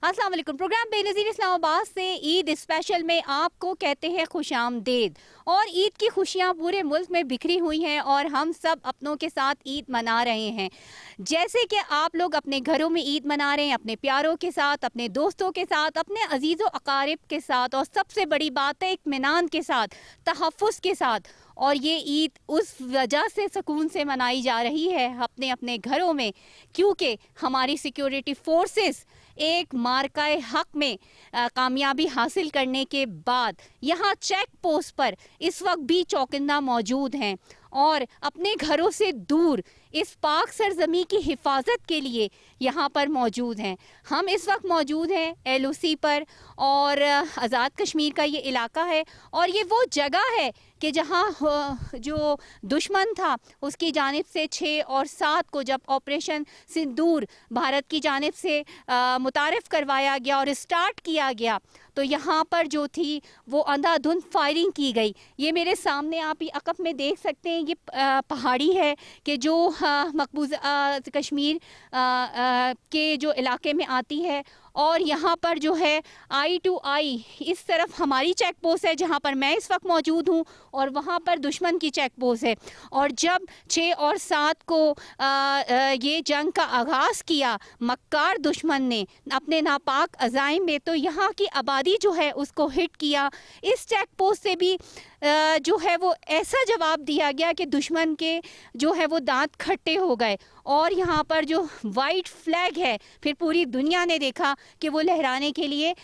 अस्सलाम वालेकुम। प्रोग्राम बेनज़ीर इस्लामाबाद से ईद स्पेशल में आपको कहते हैं खुशामदीद। और ईद की खुशियाँ पूरे मुल्क में बिखरी हुई हैं और हम सब अपनों के साथ ईद मना रहे हैं। जैसे कि आप लोग अपने घरों में ईद मना रहे हैं, अपने प्यारों के साथ, अपने दोस्तों के साथ, अपने अजीज़ व अकारिब के साथ, और सबसे बड़ी बात है इत्मीनान के साथ, तहफ़्फ़ुज़ के साथ। और ये ईद उस वजह से सुकून से मनाई जा रही है अपने अपने घरों में, क्योंकि हमारी सिक्योरिटी फोर्सेस एक मार्काए हक में कामयाबी हासिल करने के बाद यहाँ चेक पोस्ट पर इस वक्त भी चौकिंदा मौजूद हैं और अपने घरों से दूर इस पाक सरजमी की हिफाजत के लिए यहाँ पर मौजूद हैं। हम इस वक्त मौजूद हैं LOC पर, और आज़ाद कश्मीर का ये इलाका है और ये वो जगह है कि जहाँ जो दुश्मन था उसकी जानिब से 6 और 7 को जब ऑपरेशन सिंदूर भारत की जानिब से मुतारिफ़ करवाया गया और स्टार्ट किया गया, तो यहाँ पर जो थी वो अंधाधुंध फायरिंग की गई। ये मेरे सामने आप ही अकब में देख सकते हैं, ये पहाड़ी है कि जो मकबूजा कश्मीर के जो इलाके में आती है। और यहाँ पर जो है आई टू आई इस तरफ हमारी चेक पोस्ट है जहाँ पर मैं इस वक्त मौजूद हूँ, और वहाँ पर दुश्मन की चेक पोस्ट है। और जब 6 और 7 को ये जंग का आगाज़ किया मक्कार दुश्मन ने अपने नापाक अज़ाइम में, तो यहाँ की आबादी जो है उसको हिट किया। इस चेक पोस्ट से भी जो है वो ऐसा जवाब दिया गया कि दुश्मन के जो है वो दांत खट्टे हो गए। और यहाँ पर जो वाइट फ्लैग है, फिर पूरी दुनिया ने देखा कि वो लहराने के लिए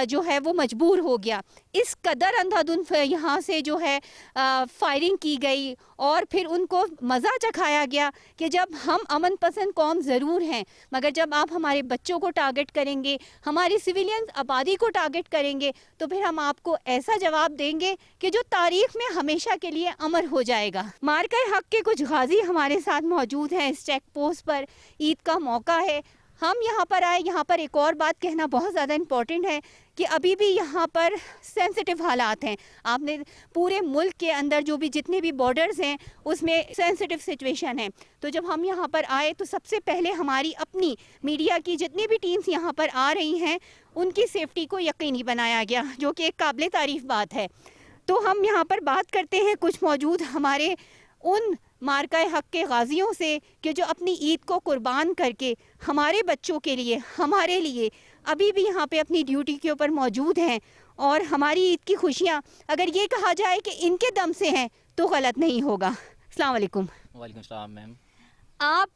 जो है वो मजबूर हो गया। इस कदर अंधाधुंध यहाँ से जो है फायरिंग की गई और फिर उनको मज़ा चखाया गया कि जब हम अमन पसंद कौम ज़रूर हैं, मगर जब आप हमारे बच्चों को टारगेट करेंगे, हमारी सिविलियन आबादी को टारगेट करेंगे, तो फिर हम आपको ऐसा जवाब देंगे कि जो तारीख में हमेशा के लिए अमर हो जाएगा। मार्का हक के कुछ गाजी हमारे साथ मौजूद हैं इस चेक पोस्ट पर। ईद का मौका है, हम यहाँ पर आए। यहाँ पर एक और बात कहना बहुत ज़्यादा इम्पॉर्टेंट है कि अभी भी यहाँ पर सेंसिटिव हालात हैं। आपने पूरे मुल्क के अंदर जो भी जितने भी बॉर्डर्स हैं उसमें सेंसिटिव सिचुएशन है। तो जब हम यहाँ पर आए तो सबसे पहले हमारी अपनी मीडिया की जितनी भी टीम्स यहाँ पर आ रही हैं उनकी सेफ्टी को यकीनी बनाया गया, जो कि एक काबिल तारीफ़ बात है। तो हम यहाँ पर बात करते हैं कुछ मौजूद हमारे उन मार्का हक के गाजियों से कि जो अपनी ईद को कुर्बान करके हमारे बच्चों के लिए, हमारे लिए अभी भी यहाँ पे अपनी ड्यूटी के ऊपर मौजूद हैं। और हमारी ईद की खुशियाँ अगर ये कहा जाए कि इनके दम से हैं तो गलत नहीं होगा। अस्सलाम वालेकुम। वालेकुम सलाम मैम। आप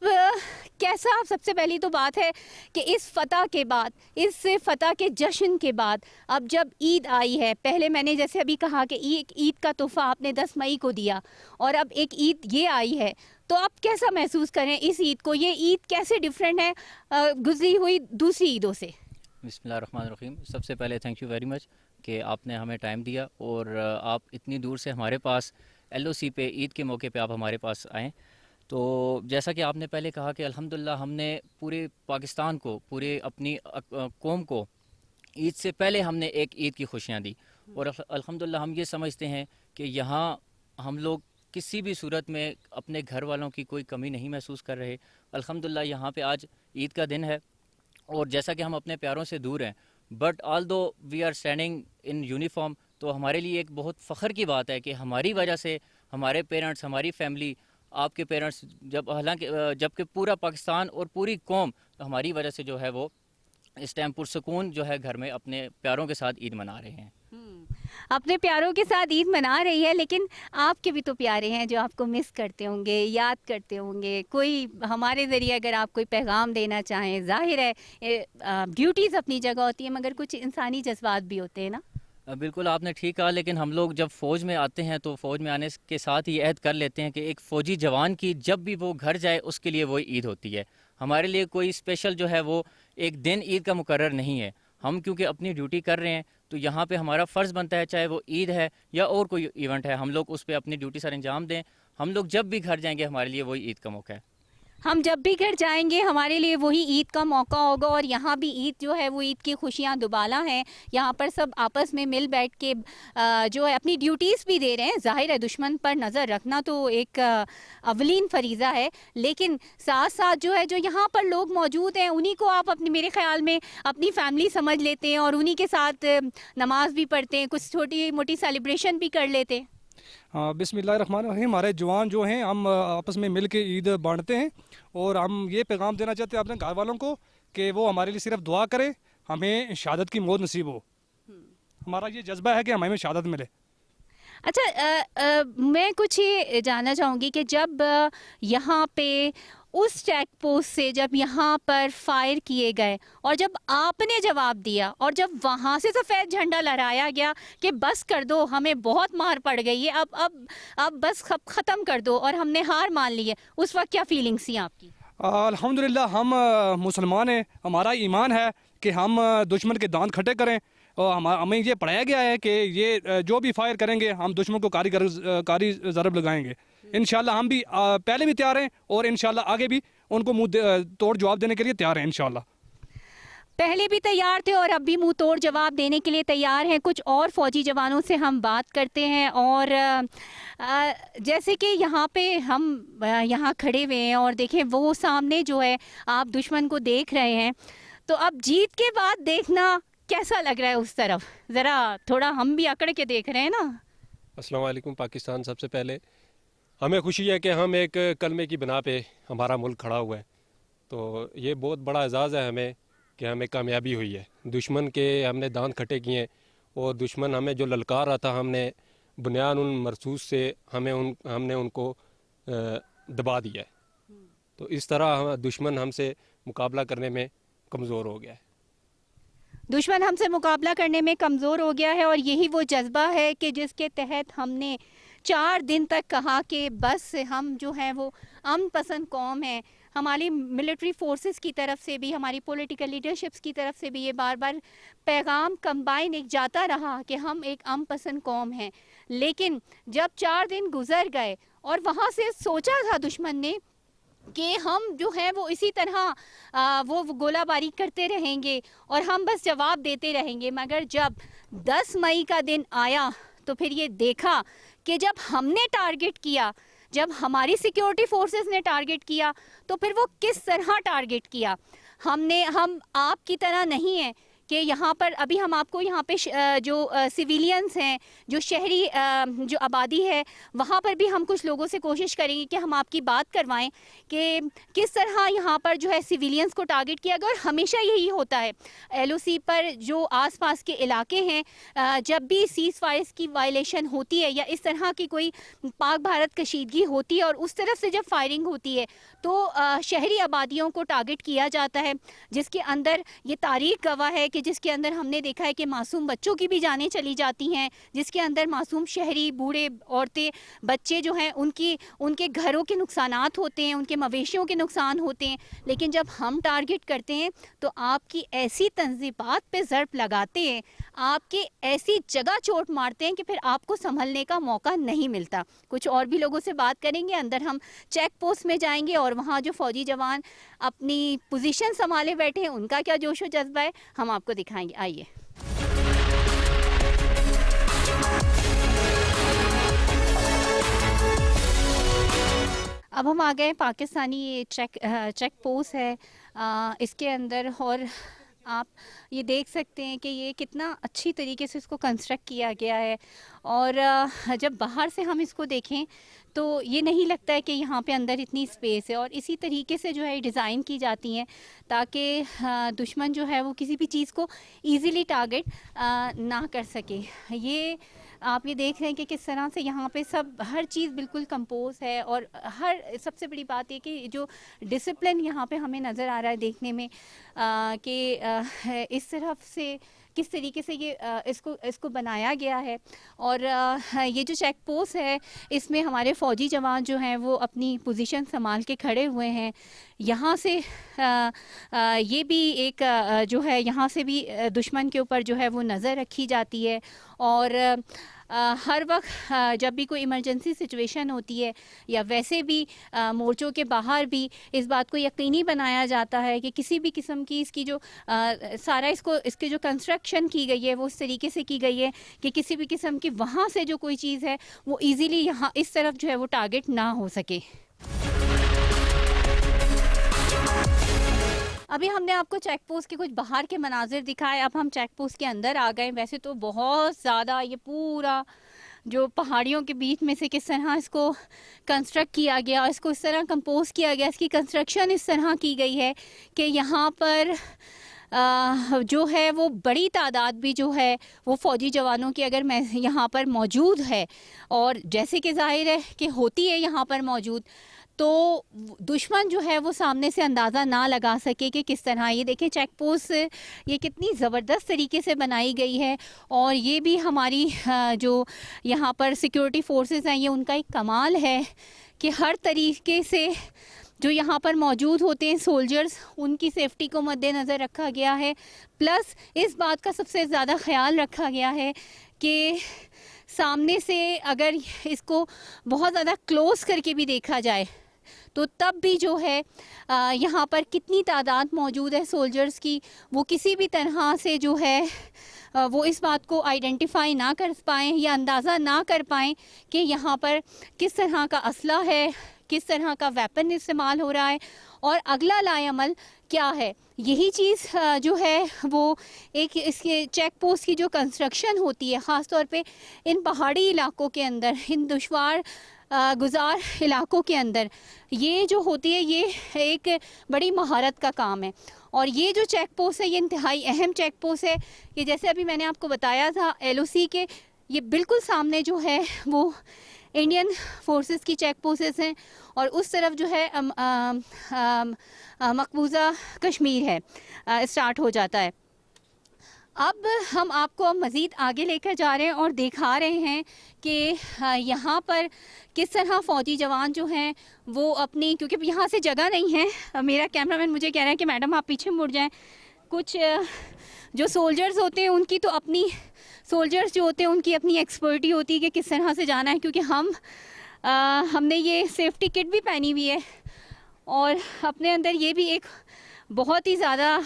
कैसा, सबसे पहली तो बात है कि इस फ़तह के बाद, इस फ़तह के जश्न के बाद अब जब ईद आई है, पहले मैंने जैसे अभी कहा कि एक ईद का तोहफ़ा आपने 10 मई को दिया और अब एक ईद ये आई है, तो आप कैसा महसूस करें इस ईद को? ये ईद कैसे डिफरेंट है गुजरी हुई दूसरी ईदों से? बिस्मिल्लाहिर्रहमानिर्रहीम। सबसे पहले थैंक यू वेरी मच कि आपने हमें टाइम दिया और आप इतनी दूर से हमारे पास LOC पे ईद के मौके पे आप हमारे पास आएँ। तो जैसा कि आपने पहले कहा कि अल्हम्दुलिल्लाह हमने पूरे पाकिस्तान को, पूरे अपनी कौम को ईद से पहले हमने एक ईद की खुशियाँ दी। और अल्हम्दुलिल्लाह हम ये समझते हैं कि यहाँ हम लोग किसी भी सूरत में अपने घर वालों की कोई कमी नहीं महसूस कर रहे। अल्हम्दुलिल्लाह यहाँ पे आज ईद का दिन है और जैसा कि हम अपने प्यारों से दूर हैं, but although we are standing in uniform, तो हमारे लिए एक बहुत फ़ख्र की बात है कि हमारी वजह से हमारे पेरेंट्स, हमारी फैमिली, आपके पेरेंट्स, जब हालांकि जबकि पूरा पाकिस्तान और पूरी कौम हमारी वजह से जो है वो इस टाइम पुरसकून जो है घर में अपने प्यारों के साथ ईद मना रहे हैं। अपने प्यारों के साथ ईद मना रही है, लेकिन आपके भी तो प्यारे हैं जो आपको मिस करते होंगे, याद करते होंगे। कोई हमारे ज़रिए अगर आप कोई पैगाम देना चाहें, जाहिर है ड्यूटीज़ अपनी जगह होती है मगर कुछ इंसानी जज्बात भी होते हैं ना। बिल्कुल आपने ठीक कहा, लेकिन हम लोग जब फ़ौज में आते हैं तो फ़ौज में आने के साथ ही अहद कर लेते हैं कि एक फ़ौजी जवान की जब भी वो घर जाए उसके लिए वही ईद होती है। हमारे लिए कोई स्पेशल जो है वो एक दिन ईद का मुकर्रर नहीं है। हम क्योंकि अपनी ड्यूटी कर रहे हैं तो यहाँ पे हमारा फ़र्ज़ बनता है, चाहे वो ईद है या और कोई इवेंट है, हम लोग उस पर अपनी ड्यूटी सर अंजाम दें। हम लोग जब भी घर जाएंगे हमारे लिए वही ईद का मौका है। हम जब भी घर जाएंगे हमारे लिए वही ईद का मौका होगा, और यहाँ भी ईद जो है वो ईद की खुशियाँ दुबाला हैं। यहाँ पर सब आपस में मिल बैठ के जो है अपनी ड्यूटीज़ भी दे रहे हैं। ज़ाहिर है दुश्मन पर नज़र रखना तो एक अवलीन फरीज़ा है, लेकिन साथ साथ जो है जो यहाँ पर लोग मौजूद हैं उन्हीं को आप अपनी, मेरे ख्याल में अपनी फैमिली समझ लेते हैं, और उन्हीं के साथ नमाज भी पढ़ते हैं, कुछ छोटी मोटी सेलिब्रेशन भी कर लेते हैं। हाँ, बिस्मिल्लाहिर्रहमानिर्रहीम। हमारे जवान जो हैं हम आपस में मिल के ईद बांटते हैं, और हम ये पैगाम देना चाहते हैं अपने घर वालों को कि वो हमारे लिए सिर्फ दुआ करें, हमें शहादत की मौत नसीब हो। हमारा ये जज्बा है कि हमें शहादत मिले। अच्छा, मैं कुछ ये जानना चाहूँगी कि जब यहाँ पे उस चेक पोस्ट से जब यहाँ पर फायर किए गए और जब आपने जवाब दिया और जब वहाँ से सफ़ेद झंडा लहराया गया कि बस कर दो, हमें बहुत मार पड़ गई है, अब बस ख़त्म कर दो और हमने हार मान ली है, उस वक्त क्या फीलिंग्स थी आपकी? अल्हम्दुलिल्लाह हम मुसलमान हैं, हमारा ईमान है कि हम दुश्मन के दांत खट्टे करें, और हमें ये पढ़ाया गया है कि ये जो भी फायर करेंगे हम दुश्मन को कारी ज़रब लगाएंगे। इंशाल्लाह हम भी पहले भी तैयार हैं, और इंशाल्लाह आगे भी उनको मुंह तोड़ जवाब देने के लिए तैयार हैं इंशाल्लाह। पहले भी तैयार थे और अब भी मुंह तोड़ जवाब देने के लिए तैयार हैं। कुछ और फौजी जवानों से हम बात करते हैं, और जैसे कि यहाँ पे हम यहाँ खड़े हुए हैं और देखें वो सामने जो है आप दुश्मन को देख रहे हैं, तो अब जीत के बाद देखना कैसा लग रहा है उस तरफ? ज़रा थोड़ा हम भी अकड़ के देख रहे हैं ना। अस्सलाम वालेकुम पाकिस्तान। सबसे पहले हमें खुशी है कि हम एक कलमे की बिना पे हमारा मुल्क खड़ा हुआ है, तो ये बहुत बड़ा एजाज़ है हमें कि हमें कामयाबी हुई है। दुश्मन के हमने दांत खट्टे किए, और दुश्मन हमें जो ललकार रहा था हमने बुनियाद उन मरसूस से हमने उनको दबा दिया है। तो इस तरह दुश्मन हमसे मुकाबला करने में कमज़ोर हो गया है। दुश्मन हमसे मुकाबला करने में कमज़ोर हो गया है, और यही वो जज्बा है कि जिसके तहत हमने 4 दिन तक कहा कि बस हम जो है वो अमन पसंद कौम है। हमारी मिलिट्री फोर्सेस की तरफ से भी, हमारी पॉलिटिकल लीडरशिप्स की तरफ से भी ये बार बार पैगाम कंबाइन एक जाता रहा कि हम एक अमन पसंद कौम हैं। लेकिन जब 4 दिन गुजर गए और वहाँ से सोचा था दुश्मन ने कि हम जो है वो इसी तरह वो गोलाबारी करते रहेंगे और हम बस जवाब देते रहेंगे, मगर जब 10 मई का दिन आया तो फिर ये देखा कि जब हमने टारगेट किया, जब हमारी सिक्योरिटी फोर्सेस ने टारगेट किया, तो फिर वो किस तरह टारगेट किया। हम आपकी तरह नहीं है कि यहाँ पर अभी हम आपको यहाँ पे जो सिविलियंस हैं, जो शहरी जो आबादी है, वहाँ पर भी हम कुछ लोगों से कोशिश करेंगे कि हम आपकी बात करवाएं कि किस तरह यहाँ पर जो है सिविलियंस को टारगेट किया गया। और हमेशा यही होता है LOC पर जो आसपास के इलाके हैं, जब भी सीज़ फायर की वायलेशन होती है या इस तरह की कोई पाक भारत कशीदगी होती है और उस तरफ से जब फायरिंग होती है, तो शहरी आबादियों को टारगेट किया जाता है, जिसके अंदर ये तारीख गवाह है कि जिसके अंदर हमने देखा है कि मासूम बच्चों की भी जानें चली जाती हैं, जिसके अंदर मासूम शहरी, बूढ़े, औरतें, बच्चे जो हैं उनके घरों के नुकसानात होते हैं, उनके मवेशियों के नुकसान होते हैं। लेकिन जब हम टारगेट करते हैं तो आपकी ऐसी तंजीबात पे ज़रब लगाते हैं, आपके ऐसी जगह चोट मारते हैं कि फिर आपको संभलने का मौका नहीं मिलता। कुछ और भी लोगों से बात करेंगे, अंदर हम चेक पोस्ट में जाएंगे और वहाँ जो फ़ौजी जवान अपनी पोजीशन संभाले बैठे हैं उनका क्या जोश व जज्बा है हम आपको दिखाएंगे। आइए। अब हम आ गए पाकिस्तानी ये चेक पोस्ट है, इसके अंदर, और आप ये देख सकते हैं कि ये कितना अच्छी तरीके से इसको कंस्ट्रक्ट किया गया है। और जब बाहर से हम इसको देखें तो ये नहीं लगता है कि यहाँ पे अंदर इतनी स्पेस है, और इसी तरीके से जो है डिज़ाइन की जाती हैं ताकि दुश्मन जो है वो किसी भी चीज़ को इजीली टारगेट ना कर सके। ये आप ये देख रहे हैं कि किस तरह से यहाँ पे सब हर चीज़ बिल्कुल कंपोज है, और सबसे बड़ी बात ये कि जो डिसिप्लिन यहाँ पे हमें नज़र आ रहा है देखने में कि इस तरफ से किस तरीके से ये इसको बनाया गया है। और ये जो चेक पोस्ट है इसमें हमारे फ़ौजी जवान जो हैं वो अपनी पोजीशन संभाल के खड़े हुए हैं। यहाँ से ये भी एक जो है यहाँ से भी दुश्मन के ऊपर जो है वो नज़र रखी जाती है। और हर वक्त जब भी कोई इमरजेंसी सिचुएशन होती है या वैसे भी मोर्चों के बाहर भी इस बात को यकीनी बनाया जाता है कि किसी भी किस्म की इसकी जो इसकी जो कंस्ट्रक्शन की गई है वो उस तरीके से की गई है कि किसी भी किस्म की वहाँ से जो कोई चीज़ है वो इजीली यहाँ इस तरफ जो है वो टारगेट ना हो सके। अभी हमने आपको चेक पोस्ट के कुछ बाहर के मनाजिर दिखाए, अब हम चेक पोस्ट के अंदर आ गए। वैसे तो बहुत ज़्यादा ये पूरा जो पहाड़ियों के बीच में से किस तरह इसको कंस्ट्रक्ट किया गया, इसको इस तरह कंपोज किया गया, इसकी कंस्ट्रक्शन इस तरह की गई है कि यहाँ पर जो है वो बड़ी तादाद भी जो है वो फ़ौजी जवानों की अगर मैं यहाँ पर मौजूद है, और जैसे कि ज़ाहिर है कि होती है यहाँ पर मौजूद, तो दुश्मन जो है वो सामने से अंदाज़ा ना लगा सके कि किस तरह। ये देखें चेक पोस्ट ये कितनी ज़बरदस्त तरीके से बनाई गई है, और ये भी हमारी जो यहाँ पर सिक्योरिटी फोर्सेस हैं ये उनका एक कमाल है कि हर तरीके से जो यहाँ पर मौजूद होते हैं सोल्जर्स, उनकी सेफ्टी को मद्देनज़र रखा गया है। प्लस इस बात का सबसे ज़्यादा ख्याल रखा गया है कि सामने से अगर इसको बहुत ज़्यादा क्लोज़ करके भी देखा जाए तो तब भी जो है यहाँ पर कितनी तादाद मौजूद है सोल्जर्स की, वो किसी भी तरह से जो है वो इस बात को आइडेंटिफाई ना कर पाएँ या अंदाज़ा ना कर पाएँ कि यहाँ पर किस तरह का असला है, किस तरह का वेपन इस्तेमाल हो रहा है और अगला लाएअमल क्या है। यही चीज़ जो है वो एक इसके चेक पोस्ट की जो कंस्ट्रक्शन होती है, ख़ास तौर पे इन पहाड़ी इलाकों के अंदर, इन दुश्वार गुज़ार इलाकों के अंदर ये जो होती है ये एक बड़ी महारत का काम है। और ये जो चेक पोस्ट है ये इंतहाई अहम चेक पोस्ट है कि जैसे अभी मैंने आपको बताया था LOC के ये बिल्कुल सामने जो है वो इंडियन फोर्सेस की चेक पोस्ट्स हैं, और उस तरफ जो है मकबूजा कश्मीर है स्टार्ट हो जाता है। अब हम आपको मज़ीद आगे लेकर जा रहे हैं और दिखा रहे हैं कि यहाँ पर किस तरह फ़ौजी जवान जो हैं वो अपनी, क्योंकि यहाँ से जगह नहीं है, मेरा कैमरामैन मुझे कह रहा है कि मैडम आप पीछे मुड़ जाएं। कुछ जो सोल्जर्स होते हैं उनकी तो अपनी सोल्जर्स जो होते हैं उनकी अपनी एक्सपर्टी होती है कि किस तरह से जाना है, क्योंकि हमने ये सेफ्टी किट भी पहनी हुई है और अपने अंदर ये भी एक बहुत ही ज़्यादा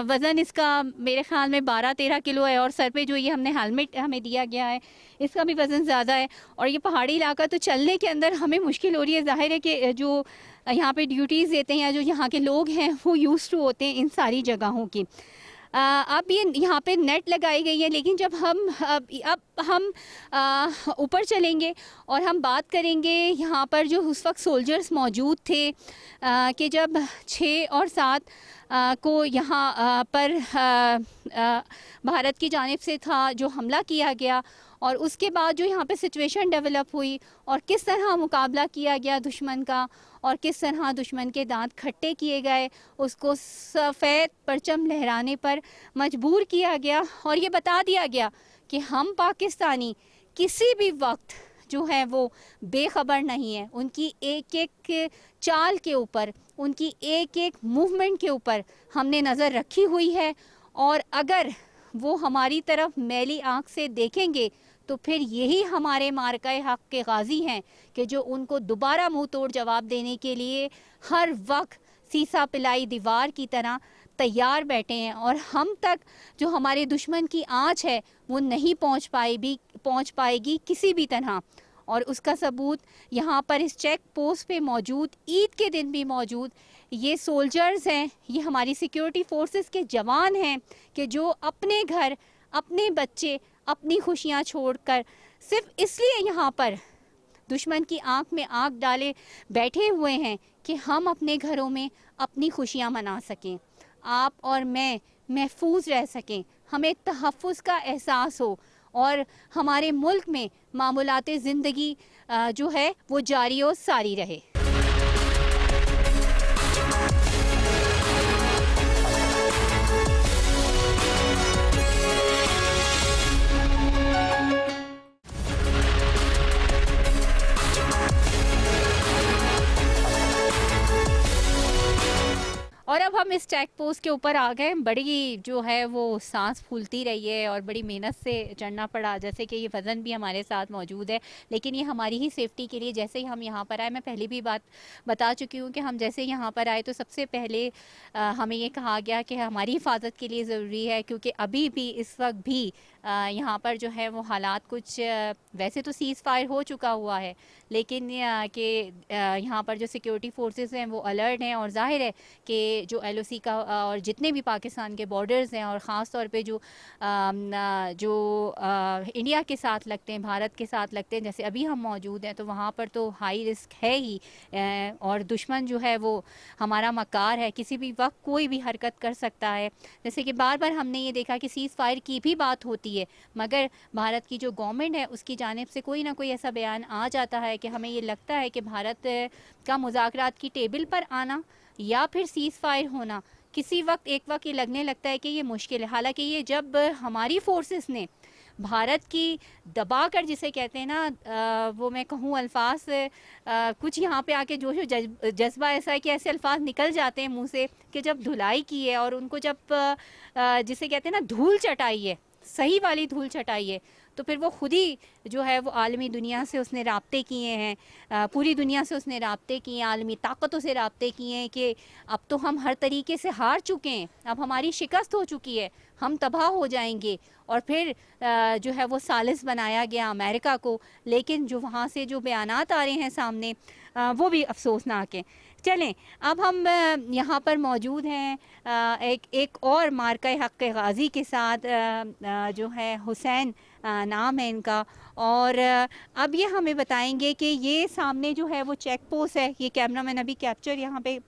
वज़न इसका मेरे ख़्याल में 12-13 किलो है, और सर पे जो ये हमने हेलमेट हमें दिया गया है इसका भी वज़न ज़्यादा है। और ये पहाड़ी इलाका तो चलने के अंदर हमें मुश्किल हो रही है। ज़ाहिर है कि जो यहाँ पे ड्यूटीज़ देते हैं या जो यहाँ के लोग हैं वो यूज़ टू होते हैं इन सारी जगहों की। अब ये यहाँ पे नेट लगाई गई है, लेकिन जब हम ऊपर चलेंगे और हम बात करेंगे यहाँ पर जो उस वक्त सोल्जर्स मौजूद थे कि जब 6 और 7 को यहाँ पर भारत की जानिब से था जो हमला किया गया, और उसके बाद जो यहाँ पे सिचुएशन डेवलप हुई और किस तरह मुकाबला किया गया दुश्मन का, और किस तरह दुश्मन के दांत खट्टे किए गए, उसको सफ़ेद परचम लहराने पर मजबूर किया गया और ये बता दिया गया कि हम पाकिस्तानी किसी भी वक्त जो है वो बेखबर नहीं है। उनकी एक एक चाल के ऊपर, उनकी एक एक मूवमेंट के ऊपर हमने नज़र रखी हुई है, और अगर वो हमारी तरफ मैली आँख से देखेंगे तो फिर यही हमारे मार्का हक़ के गाज़ी हैं कि जो उनको दोबारा मुंह तोड़ जवाब देने के लिए हर वक्त सीसा पिलाई दीवार की तरह तैयार बैठे हैं, और हम तक जो हमारे दुश्मन की आँच है वो नहीं पहुँच पाएगी किसी भी तरह। और उसका सबूत यहाँ पर इस चेक पोस्ट पे मौजूद, ईद के दिन भी मौजूद ये सोल्जर्स हैं, ये हमारी सिक्योरिटी फोर्सेस के जवान हैं कि जो अपने घर, अपने बच्चे, अपनी खुशियाँ छोड़कर सिर्फ इसलिए यहाँ पर दुश्मन की आंख में आंख डाले बैठे हुए हैं कि हम अपने घरों में अपनी खुशियाँ मना सकें, आप और मैं महफूज रह सकें, हमें तहफ़्फ़ुज़ का एहसास हो, और हमारे मुल्क में मामूलाते ज़िंदगी जो है वो जारी और सारी रहे। और अब हम हम इस चेक पोस्ट के ऊपर आ गए। बड़ी जो है वो सांस फूलती रही है और बड़ी मेहनत से चढ़ना पड़ा, जैसे कि ये वज़न भी हमारे साथ मौजूद है, लेकिन ये हमारी ही सेफ्टी के लिए। जैसे ही हम यहाँ पर आए, मैं पहले भी बात बता चुकी हूँ कि हम जैसे यहाँ पर आए तो सबसे पहले हमें ये कहा गया कि हमारी हिफाजत के लिए ज़रूरी है, क्योंकि अभी भी इस वक्त भी यहाँ पर जो है वो हालात कुछ वैसे तो सीज़ फायर हो चुका हुआ है, लेकिन कि यहाँ पर जो सिक्योरिटी फोर्सेस हैं वो अलर्ट हैं, और ज़ाहिर है कि जो LOC का और जितने भी पाकिस्तान के बॉर्डर्स हैं, और ख़ास तौर पे जो इंडिया के साथ लगते हैं, भारत के साथ लगते हैं, जैसे अभी हम मौजूद हैं, तो वहाँ पर तो हाई रिस्क है ही। और दुश्मन जो है वो हमारा मकार है, किसी भी वक्त कोई भी हरकत कर सकता है। जैसे कि बार बार हमने ये देखा कि सीज़ फायर की भी बात होती है, मगर भारत की जो गवर्नमेंट है उसकी जानिब से कोई ना कोई ऐसा बयान आ जाता है कि हमें ये लगता है कि भारत का मुज़ाकरात की टेबल पर आना या फिर सीज़ फायर होना किसी वक्त एक वक्त ये लगने लगता है कि ये मुश्किल है। हालांकि ये जब हमारी फोर्सेस ने भारत की दबा कर, जिसे कहते हैं ना, वो मैं कहूँ अल्फाज कुछ यहाँ पे आके जोश जज्बा ऐसा है कि ऐसे अल्फाज निकल जाते हैं मुंह से कि जब धुलाई की है और उनको जब जिसे कहते हैं ना धूल चटाई है, सही वाली धूल चटाई है, तो फिर वो खुद ही जो है वो आलमी दुनिया से उसने राब्ते किए हैं, पूरी दुनिया से उसने राब्ते किए हैं, आलमी ताकतों से राब्ते किए हैं कि अब तो हम हर तरीके से हार चुके हैं, अब हमारी शिकस्त हो चुकी है, हम तबाह हो जाएंगे। और फिर जो है वो सालिस बनाया गया अमेरिका को, लेकिन जो वहाँ से जो बयानात आ रहे हैं सामने वो भी अफसोसनाक हैं। चलें, अब हम यहाँ पर मौजूद हैं एक और मार्का हक़ गाज़ी के साथ, जो है हुसैन नाम है इनका, और अब ये हमें बताएंगे कि ये सामने जो है वो चेक पोस्ट है, ये कैमरा मैन अभी कैप्चर यहाँ पे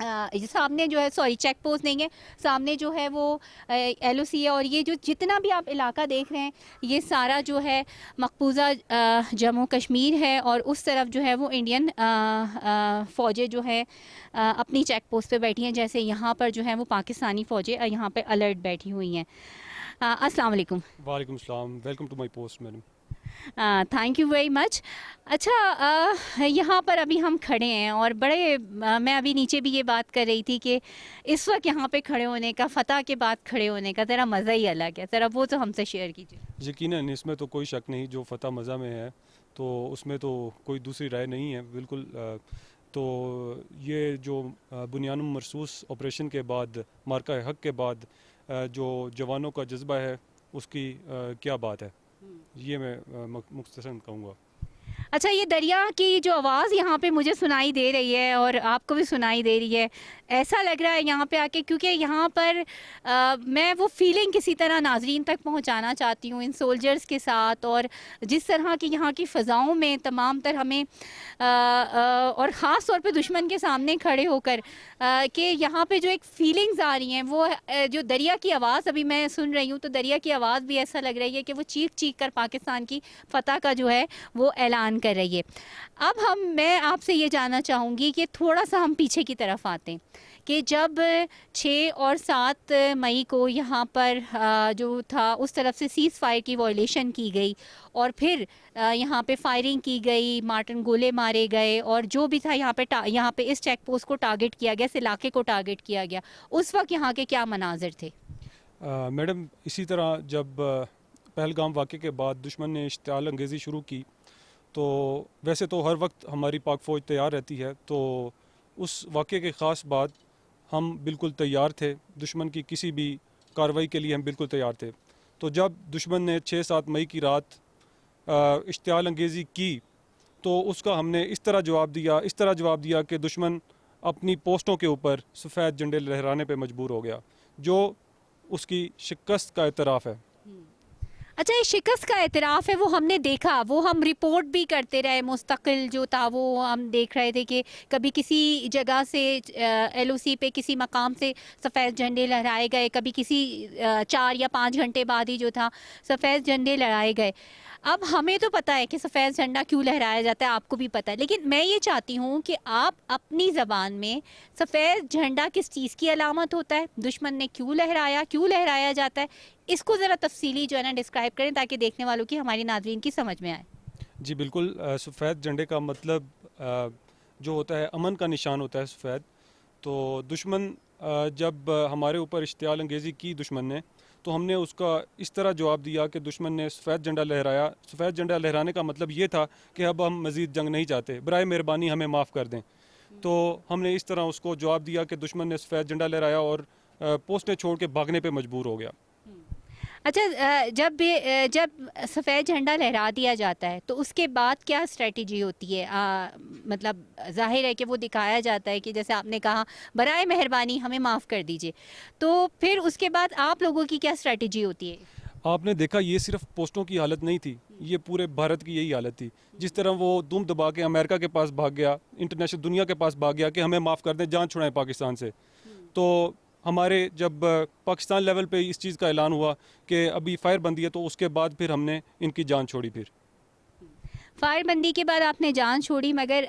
सामने जो है, सॉरी चेक पोस्ट नहीं है, सामने जो है वो LOC है, और ये जो जितना भी आप इलाका देख रहे हैं ये सारा जो है मकबूजा जम्मू कश्मीर है, और उस तरफ जो है वो इंडियन फ़ौजें जो है अपनी चेक पोस्ट पे बैठी हैं, जैसे यहाँ पर जो है वो पाकिस्तानी फ़ौजें यहाँ पे अलर्ट बैठी हुई हैं। अस्सलाम वालेकुम। वालेकुम सलाम, welcome to my post madam. Thank you very much. अच्छा, यहाँ पर अभी हम खड़े हैं और बड़े मैं अभी नीचे भी ये बात कर रही थी कि इस वक्त यहाँ पे खड़े होने का, फ़तह के बाद खड़े होने का ज़रा मज़ा ही अलग है, ज़रा वो तो हमसे शेयर कीजिए। यकीनन इसमें तो कोई शक नहीं, जो फ़तह मज़ा में है तो उसमें तो कोई दूसरी राय नहीं है बिल्कुल। तो ये जो बुनियानुम मरसूस ऑपरेशन के बाद, मार्का हक़ के बाद जो जवानों का जज्बा है उसकी क्या बात है, ये मैं मुख्तसरन कहूँगा। अच्छा, ये दरिया की जो आवाज़ यहाँ पे मुझे सुनाई दे रही है और आपको भी सुनाई दे रही है, ऐसा लग रहा है यहाँ पे आके, क्योंकि यहाँ पर मैं वो फीलिंग किसी तरह नाजरीन तक पहुँचाना चाहती हूँ इन सोल्जर्स के साथ, और जिस तरह की यहाँ की फ़ज़ाओं में तमाम तर हमें और ख़ास तौर पे दुश्मन के सामने खड़े होकर कि यहाँ पे जो एक फीलिंग्स आ रही हैं, वो जो दरिया की आवाज़ अभी मैं सुन रही हूँ, तो दरिया की आवाज़ भी ऐसा लग रही है कि वो चीख चीख कर पाकिस्तान की फ़तह का जो है वो ऐलान कर रही है। अब मैं आपसे ये जानना चाहूँगी कि थोड़ा सा हम पीछे की तरफ आते हैं कि जब 6 और 7 मई को यहाँ पर जो था उस तरफ से सीज़ फायर की वॉयलेशन की गई, और फिर यहाँ पे फायरिंग की गई, मार्टिन गोले मारे गए, और जो भी था यहाँ पे इस चेक पोस्ट को टारगेट किया गया, इस इलाके को टारगेट किया गया, उस वक्त यहाँ के क्या मनाजिर थे? मैडम, इसी तरह जब पहलगाम वाक़े के बाद दुश्मन ने इश्तिआल अंगेज़ी शुरू की, तो वैसे तो हर वक्त हमारी पाक फ़ौज तैयार रहती है, तो उस वाक़े के ख़ास बाद हम बिल्कुल तैयार थे, दुश्मन की किसी भी कार्रवाई के लिए हम बिल्कुल तैयार थे। तो जब दुश्मन ने 6-7 मई की रात इश्तिआल अंगेज़ी की, तो उसका हमने इस तरह जवाब दिया कि दुश्मन अपनी पोस्टों के ऊपर सफ़ेद झंडे लहराने पे मजबूर हो गया, जो उसकी शिकस्त का एतराफ़ है। अच्छा, ये शिकस्त का एतराफ़ है, वो हमने देखा, वो हम रिपोर्ट भी करते रहे, मुस्तकिल जो था वो हम देख रहे थे कि कभी किसी जगह से LOC पे किसी मकाम से सफ़ेद झंडे लहराए गए, कभी किसी 4 या 5 घंटे बाद ही जो था सफ़ेद झंडे लहराए गए। अब हमें तो पता है कि सफ़ेद झंडा क्यों लहराया जाता है, आपको भी पता है, लेकिन मैं ये चाहती हूँ कि आप अपनी ज़बान में सफ़ेद झंडा किस चीज़ की अलामत होता है, दुश्मन ने क्यों लहराया जाता है, इसको ज़रा तफसीली जो है ना डिस्क्राइब करें, ताकि देखने वालों की, हमारी नाज़रीन की समझ में आए। जी बिल्कुल, सफ़ेद झंडे का मतलब जो होता है अमन का निशान होता है सफ़ेद। तो दुश्मन जब हमारे ऊपर इश्तियाल अंगेज़ी की दुश्मन ने, तो हमने उसका इस तरह जवाब दिया कि दुश्मन ने सफ़ेद झंडा लहराया। सफ़ेद झंडा लहराने का मतलब ये था कि अब हम मज़ीद जंग नहीं चाहते, बराए मेहरबानी हमें माफ़ कर दें। तो हमने इस तरह उसको जवाब दिया कि दुश्मन ने सफ़ेद झंडा लहराया और पोस्टें छोड़ के भागने पे मजबूर हो गया। अच्छा, जब सफ़ेद झंडा लहरा दिया जाता है तो उसके बाद क्या स्ट्रेटजी होती है? मतलब ज़ाहिर है कि वो दिखाया जाता है कि जैसे आपने कहा बराए मेहरबानी हमें माफ़ कर दीजिए, तो फिर उसके बाद आप लोगों की क्या स्ट्रेटजी होती है? आपने देखा ये सिर्फ पोस्टों की हालत नहीं थी, ये पूरे भारत की यही हालत थी। जिस तरह वो दुम दबा के अमेरिका के पास भाग गया, इंटरनेशनल दुनिया के पास भाग गया कि हमें माफ़ कर दें, जान छुड़ाएं पाकिस्तान से। तो हमारे जब पाकिस्तान लेवल पे इस चीज़ का ऐलान हुआ कि अभी फायरबंदी है, तो उसके बाद फिर हमने इनकी जान छोड़ी। फिर फायरबंदी के बाद आपने जान छोड़ी, मगर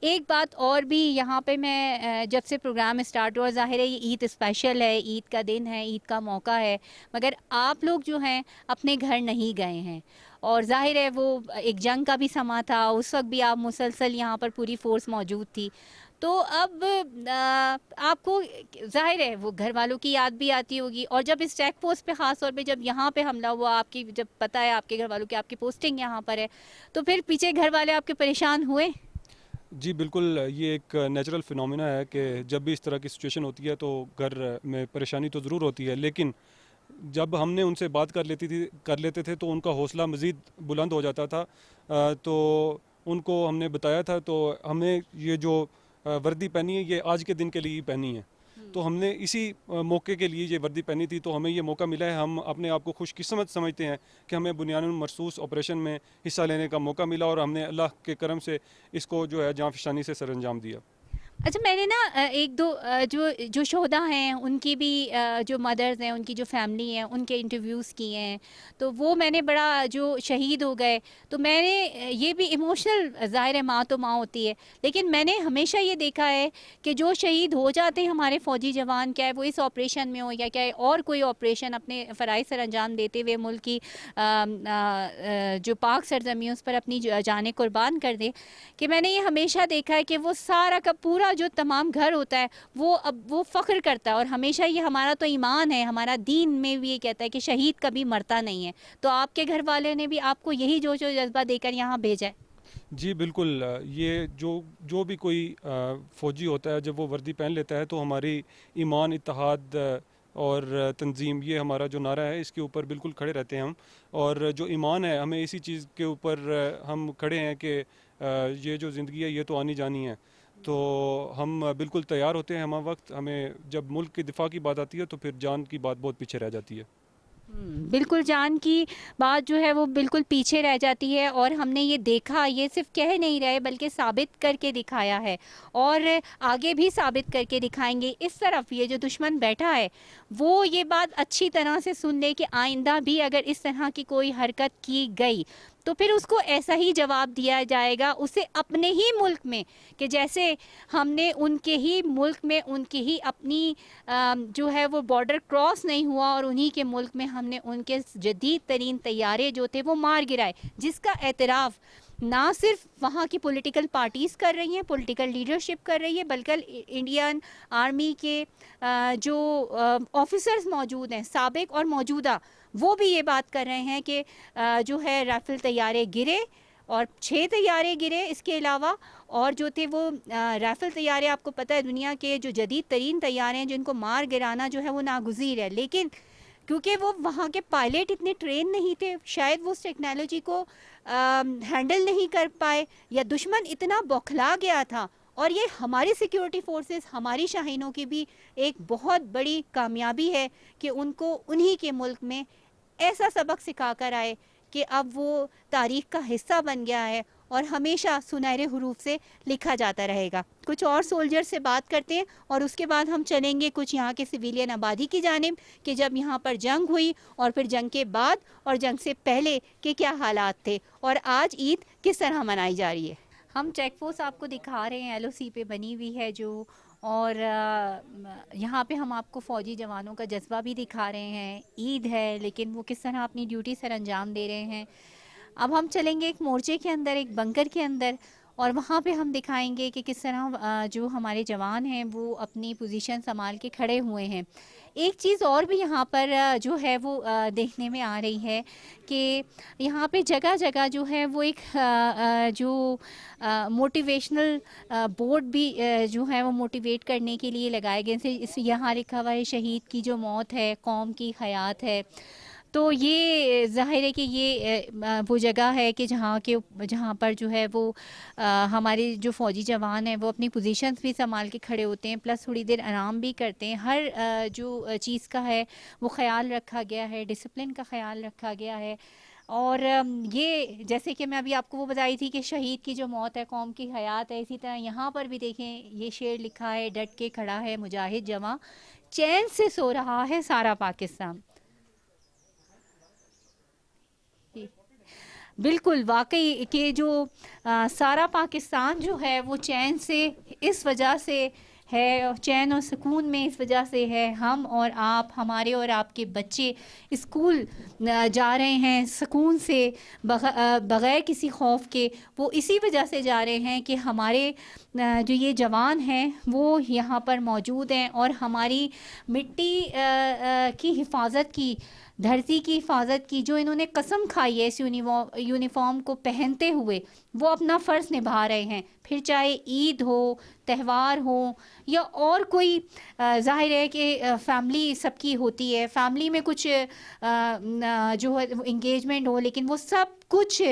एक बात और भी यहाँ पे मैं जब से प्रोग्राम स्टार्ट हुआ, ज़ाहिर है ये ईद स्पेशल है, ईद का दिन है, ईद का मौका है, मगर आप लोग जो हैं अपने घर नहीं गए हैं। और ज़ाहिर है वो एक जंग का भी समा था, उस वक्त भी आप मुसलसल यहाँ पर पूरी फोर्स मौजूद थी। तो अब आपको ज़ाहिर है वो घर वालों की याद भी आती होगी, और जब इस चेक पोस्ट पे ख़ास तौर पे जब यहाँ पे हमला हुआ, आपकी जब पता है आपके घर वालों की आपकी पोस्टिंग यहाँ पर है, तो फिर पीछे घर वाले आपके परेशान हुए? जी बिल्कुल, ये एक नेचुरल फिनोमिना है कि जब भी इस तरह की सिचुएशन होती है तो घर में परेशानी तो ज़रूर होती है, लेकिन जब हमने उनसे बात कर लेते थे तो उनका हौसला मज़ीद बुलंद हो जाता था। तो उनको हमने बताया था, तो हमें ये जो वर्दी पहनी है ये आज के दिन के लिए ही पहनी है। तो हमने इसी मौके के लिए ये वर्दी पहनी थी, तो हमें ये मौका मिला है। हम अपने आप को खुशकिस्मत समझते हैं कि हमें बुनियानुल मरसूस ऑपरेशन में हिस्सा लेने का मौका मिला और हमने अल्लाह के करम से इसको जो है जाँफशानी से सरअंजाम दिया। अच्छा, मैंने ना एक दो जो जो शोधा हैं उनकी भी जो मदर्स हैं उनकी जो फैमिली है उनके इंटरव्यूज़ किए हैं, तो वो मैंने बड़ा जो शहीद हो गए, तो मैंने ये भी इमोशनल, ज़ाहिर है माँ तो माँ होती है, लेकिन मैंने हमेशा ये देखा है कि जो शहीद हो जाते हैं हमारे फ़ौजी जवान, क्या है वो इस ऑपरेशन में हो या क्या है और कोई ऑपरेशन अपने फ़राइज़ सर अंजाम देते हुए मुल्क की जो पाक सरजमी उस पर अपनी जानें कुर्बान कर दें, कि मैंने ये हमेशा देखा है कि वो सारा का पूरा जो तमाम घर होता है वो अब वो फ़ख्र करता है, और हमेशा ये हमारा तो ईमान है, हमारा दीन में भी ये कहता है कि शहीद कभी मरता नहीं है। तो आपके घर वाले ने भी आपको यही जोश और जज्बा देकर यहाँ भेजा है? जी बिल्कुल, ये जो जो भी कोई फ़ौजी होता है, जब वो वर्दी पहन लेता है तो हमारी ईमान, इत्तेहाद और तंजीम, ये हमारा जो नारा है इसके ऊपर बिल्कुल खड़े रहते हैं हम। और जो ईमान है, हमें इसी चीज़ के ऊपर हम खड़े हैं कि ये जो ज़िंदगी है ये तो आनी जानी है। तो हम बिल्कुल तैयार होते हैं हम वक्त। हमें जब मुल्क की दिफा की बात आती है तो फिर जान की बात बहुत पीछे रह जाती है। बिल्कुल, जान की बात जो है वो बिल्कुल पीछे रह जाती है, और हमने ये देखा, ये सिर्फ कह नहीं रहे बल्कि साबित करके दिखाया है, और आगे भी साबित करके दिखाएंगे। इस तरफ ये जो दुश्मन बैठा है वो ये बात अच्छी तरह से सुन ले कि आइंदा भी अगर इस तरह की कोई हरकत की गई तो फिर उसको ऐसा ही जवाब दिया जाएगा, उसे अपने ही मुल्क में, कि जैसे हमने उनके ही मुल्क में उनकी ही अपनी जो है वो बॉर्डर क्रॉस नहीं हुआ और उन्हीं के मुल्क में हमने उनके जदीद तरीन तैयारे जो थे वो मार गिराए, जिसका एतराफ़ ना सिर्फ वहाँ की पॉलिटिकल पार्टीज़ कर रही हैं, पॉलिटिकल लीडरशिप कर रही है, बल्कि इंडियन आर्मी के जो ऑफिसर्स मौजूद हैं, साबिक और मौजूदा, वो भी ये बात कर रहे हैं कि जो है राफेल तैयारे गिरे और 6 तैयारे गिरे। इसके अलावा और जो थे वो राफेल तैयारे, आपको पता है दुनिया के जो जदीद तरीन तैयारे हैं जिनको मार गिराना जो है वो नागुज़ीर है, लेकिन क्योंकि वो वहाँ के पायलट इतने ट्रेन नहीं थे, शायद वो उस टेक्नोलॉजी को हैंडल नहीं कर पाए, या दुश्मन इतना बौखला गया था। और ये हमारी सिक्योरिटी फोर्सेस, हमारी शाहीनों की भी एक बहुत बड़ी कामयाबी है कि उनको उन्हीं के मुल्क में ऐसा सबक सिखा कर आए कि अब वो तारीख़ का हिस्सा बन गया है और हमेशा सुनहरे हरूफ से लिखा जाता रहेगा। कुछ और सोल्जर से बात करते हैं और उसके बाद हम चलेंगे कुछ यहाँ के सिविलियन आबादी की जानिब कि जब यहाँ पर जंग हुई और फिर जंग के बाद और जंग से पहले के क्या हालात थे और आज ईद किस तरह मनाई जा रही है। हम चेक पोस्ट आपको दिखा रहे हैं, LOC पे बनी हुई है जो, और यहाँ पे हम आपको फ़ौजी जवानों का जज्बा भी दिखा रहे हैं। ईद है लेकिन वो किस तरह अपनी ड्यूटी सर अंजाम दे रहे हैं। अब हम चलेंगे एक मोर्चे के अंदर, एक बंकर के अंदर, और वहाँ पे हम दिखाएंगे कि किस तरह जो हमारे जवान हैं वो अपनी पोजीशन संभाल के खड़े हुए हैं। एक चीज़ और भी यहाँ पर जो है वो देखने में आ रही है कि यहाँ पे जगह जगह जो है वो एक जो मोटिवेशनल बोर्ड भी जो है वो मोटिवेट करने के लिए लगाए गए। जैसे इस यहाँ लिखा हुआ है शहीद की जो मौत है कौम की हयात है। तो ये ज़ाहिर है कि ये वो जगह है कि जहाँ पर जो है वो हमारे जो फ़ौजी जवान हैं वो अपनी पोजीशंस भी संभाल के खड़े होते हैं, प्लस थोड़ी देर आराम भी करते हैं। हर जो चीज़ का है वो ख्याल रखा गया है, डिसिप्लिन का ख्याल रखा गया है। और ये जैसे कि मैं अभी आपको वो बताई थी कि शहीद की जो मौत है कौम की हयात है, इसी तरह यहाँ पर भी देखें ये शेर लिखा है, डट के खड़ा है मुजाहिद जवां, चैन से सो रहा है सारा पाकिस्तान। बिल्कुल वाकई कि जो सारा पाकिस्तान जो है वो चैन से इस वजह से है, चैन और सुकून में इस वजह से है। हम और आप, हमारे और आपके बच्चे स्कूल जा रहे हैं सुकून से, बग़ैर किसी खौफ के। वो इसी वजह से जा रहे हैं कि हमारे जो ये जवान हैं वो यहाँ पर मौजूद हैं और हमारी मिट्टी की हिफाजत की, धरती की हिफाजत की जो इन्होंने कसम खाई है इस यूनिफॉर्म को पहनते हुए, वो अपना फ़र्ज़ निभा रहे हैं। फिर चाहे ईद हो, त्यौहार हो या और कोई ज़ाहिर है कि फैमिली सबकी होती है, फैमिली में कुछ जो है इंगेजमेंट हो, लेकिन वो सब कुछ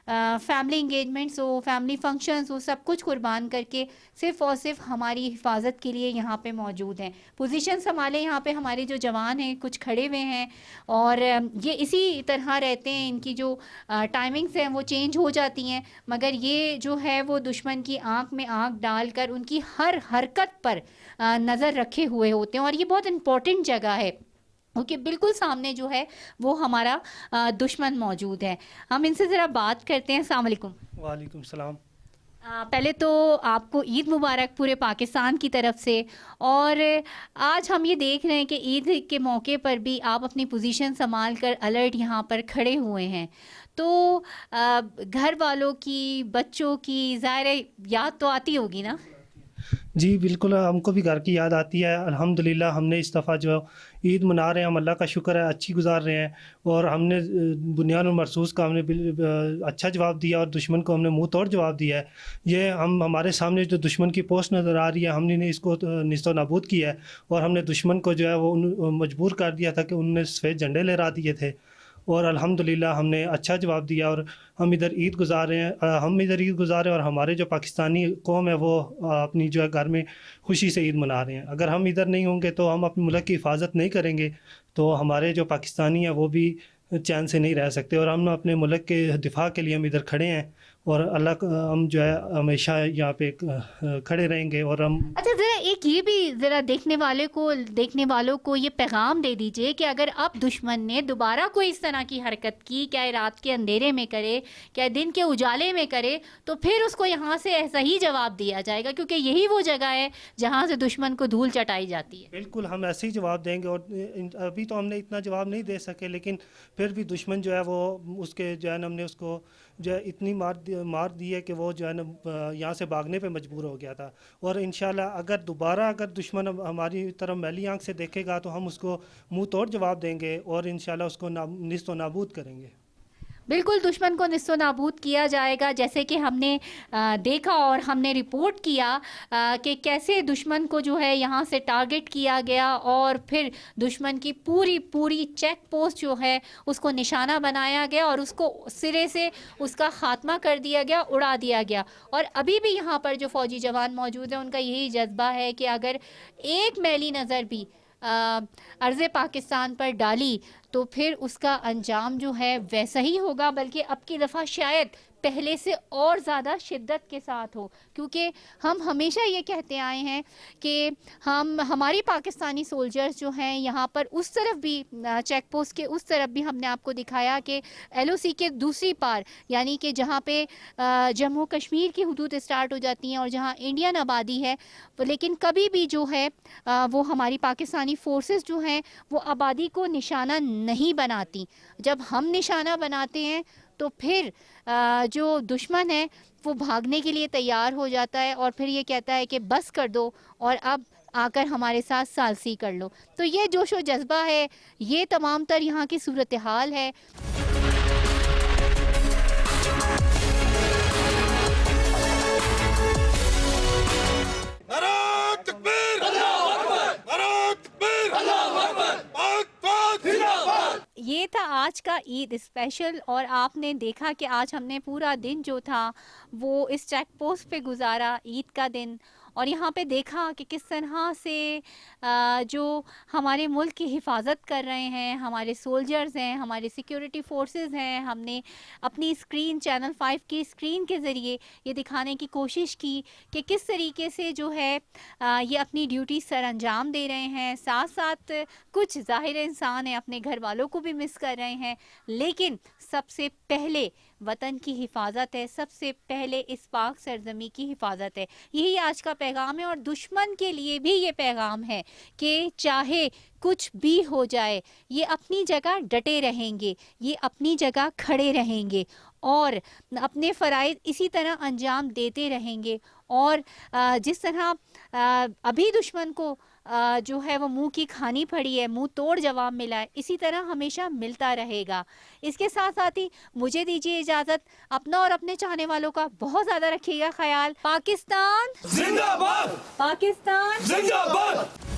फैमिली इंगेजमेंट्स हो, फैमिली फंक्शंस हो, सब कुछ कुर्बान करके सिर्फ़ और सिर्फ हमारी हिफाजत के लिए यहाँ पे मौजूद हैं। पोजीशन संभाले यहाँ पे हमारे जो जवान हैं कुछ खड़े हुए हैं और ये इसी तरह रहते हैं। इनकी जो टाइमिंग्स हैं वो चेंज हो जाती हैं, मगर ये जो है वो दुश्मन की आंख में आंख डालकर उनकी हर हरकत पर नज़र रखे हुए होते हैं। और ये बहुत इम्पोर्टेंट जगह है क्योंकि बिल्कुल सामने जो है वो हमारा दुश्मन मौजूद है। हम इनसे ज़रा बात करते हैं। अस्सलाम वालेकुम। वालेकुम सलाम। पहले तो आपको ईद मुबारक पूरे पाकिस्तान की तरफ से। और आज हम ये देख रहे हैं कि ईद के मौके पर भी आप अपनी पोजीशन संभाल कर अलर्ट यहाँ पर खड़े हुए हैं। तो घर वालों की, बच्चों की ज़ाहिर याद तो आती होगी ना? जी बिल्कुल, हमको भी घर की याद आती है। अल्हम्दुलिल्लाह हमने इस दफ़ा जो ईद मना रहे हैं, हम अल्लाह का शुक्र है अच्छी गुजार रहे हैं और हमने बुनियान और मरसूस का हमने अच्छा जवाब दिया और दुश्मन को हमने मुंह तोड़ जवाब दिया है। ये हमारे सामने जो दुश्मन की पोस्ट नज़र आ रही है, हमने इसको निस्तो नाबूद किया है और हमने दुश्मन को जो है वो मजबूर कर दिया था कि उनने सफ़ेद झंडे लहरा दिए थे और अल्हम्दुलिल्लाह हमने अच्छा जवाब दिया और हम इधर ईद गुजार रहे हैं। हम इधर ईद गुजार रहे हैं और हमारे जो पाकिस्तानी कौम है वो अपनी जो है घर में खुशी से ईद मना रहे हैं। अगर हम इधर नहीं होंगे तो हम अपने मुल्क की हिफाजत नहीं करेंगे तो हमारे जो पाकिस्तानी हैं वो भी चैन से नहीं रह सकते और हम अपने मुल्क के दिफा के लिए हम इधर खड़े हैं और अल्लाह हम जो है हमेशा यहाँ पे खड़े रहेंगे। और हम अच्छा, ज़रा एक ये भी ज़रा देखने वालों को ये पैगाम दे दीजिए कि अगर अब दुश्मन ने दोबारा कोई इस तरह की हरकत की, क्या रात के अंधेरे में करे, क्या दिन के उजाले में करे, तो फिर उसको यहाँ से ऐसा ही जवाब दिया जाएगा क्योंकि यही वो जगह है जहाँ से दुश्मन को धूल चटाई जाती है। बिल्कुल हम ऐसे ही जवाब देंगे और अभी तो हमने इतना जवाब नहीं दे सके, लेकिन फिर भी दुश्मन जो है वो उसके जो है हमने उसको जो है इतनी मार दी है कि वो जो है ना यहाँ से भागने पे मजबूर हो गया था। और इंशाल्लाह अगर दुश्मन हमारी तरफ मैली आंख से देखेगा तो हम उसको मुंह तोड़ जवाब देंगे और इंशाल्लाह उसको निस्तो नाबूद करेंगे। बिल्कुल दुश्मन को निस्तो नाबूद किया जाएगा। जैसे कि हमने देखा और हमने रिपोर्ट किया कि कैसे दुश्मन को जो है यहाँ से टारगेट किया गया और फिर दुश्मन की पूरी चेक पोस्ट जो है उसको निशाना बनाया गया और उसको सिरे से उसका ख़ात्मा कर दिया गया, उड़ा दिया गया। और अभी भी यहाँ पर जो फ़ौजी जवान मौजूद हैं उनका यही जज्बा है कि अगर एक मैली नज़र भी अर्ज़े पाकिस्तान पर डाली तो फिर उसका अंजाम जो है वैसा ही होगा, बल्कि अब की दफ़ा शायद पहले से और ज़्यादा शिद्दत के साथ हो। क्योंकि हम हमेशा ये कहते आए हैं कि हमारी पाकिस्तानी सोल्जर्स जो हैं यहाँ पर उस तरफ भी चेक पोस्ट के उस तरफ भी हमने आपको दिखाया कि LOC के दूसरी पार यानी कि जहाँ पे जम्मू कश्मीर की हुदूद स्टार्ट हो जाती हैं और जहाँ इंडियन आबादी है, लेकिन कभी भी जो है वो हमारी पाकिस्तानी फ़ोर्सेस जो हैं वो आबादी को निशाना नहीं बनाती। जब हम निशाना बनाते हैं तो फिर जो दुश्मन है वो भागने के लिए तैयार हो जाता है और फिर ये कहता है कि बस कर दो और अब आकर हमारे साथ सालसी कर लो। तो ये जोश व जज्बा है, ये तमाम तर यहाँ की सूरत हाल है। ये था आज का ईद स्पेशल और आपने देखा कि आज हमने पूरा दिन जो था वो इस चेक पोस्ट पे गुजारा, ईद का दिन। और यहाँ पे देखा कि किस तरह से जो हमारे मुल्क की हिफाजत कर रहे हैं, हमारे सोल्जर्स हैं, हमारे सिक्योरिटी फोर्सेस हैं। हमने अपनी स्क्रीन, चैनल 5 की स्क्रीन के ज़रिए ये दिखाने की कोशिश की कि किस तरीके से जो है ये अपनी ड्यूटी सर अंजाम दे रहे हैं। साथ साथ कुछ ज़ाहिर इंसान है अपने घर वालों को भी मिस कर रहे हैं, लेकिन सबसे पहले वतन की हिफाजत है, सबसे पहले इस पाक सरजमी की हिफाजत है। यही आज का पैगाम है और दुश्मन के लिए भी ये पैगाम है कि चाहे कुछ भी हो जाए, ये अपनी जगह डटे रहेंगे, ये अपनी जगह खड़े रहेंगे और अपने फ़राइज़ इसी तरह अंजाम देते रहेंगे। और जिस तरह अभी दुश्मन को जो है वो मुंह की खानी पड़ी है, मुंह तोड़ जवाब मिला है, इसी तरह हमेशा मिलता रहेगा। इसके साथ साथ ही मुझे दीजिए इजाज़त। अपना और अपने चाहने वालों का बहुत ज़्यादा रखिएगा ख्याल। पाकिस्तान जिंदाबाद, पाकिस्तान जिंदाबाद।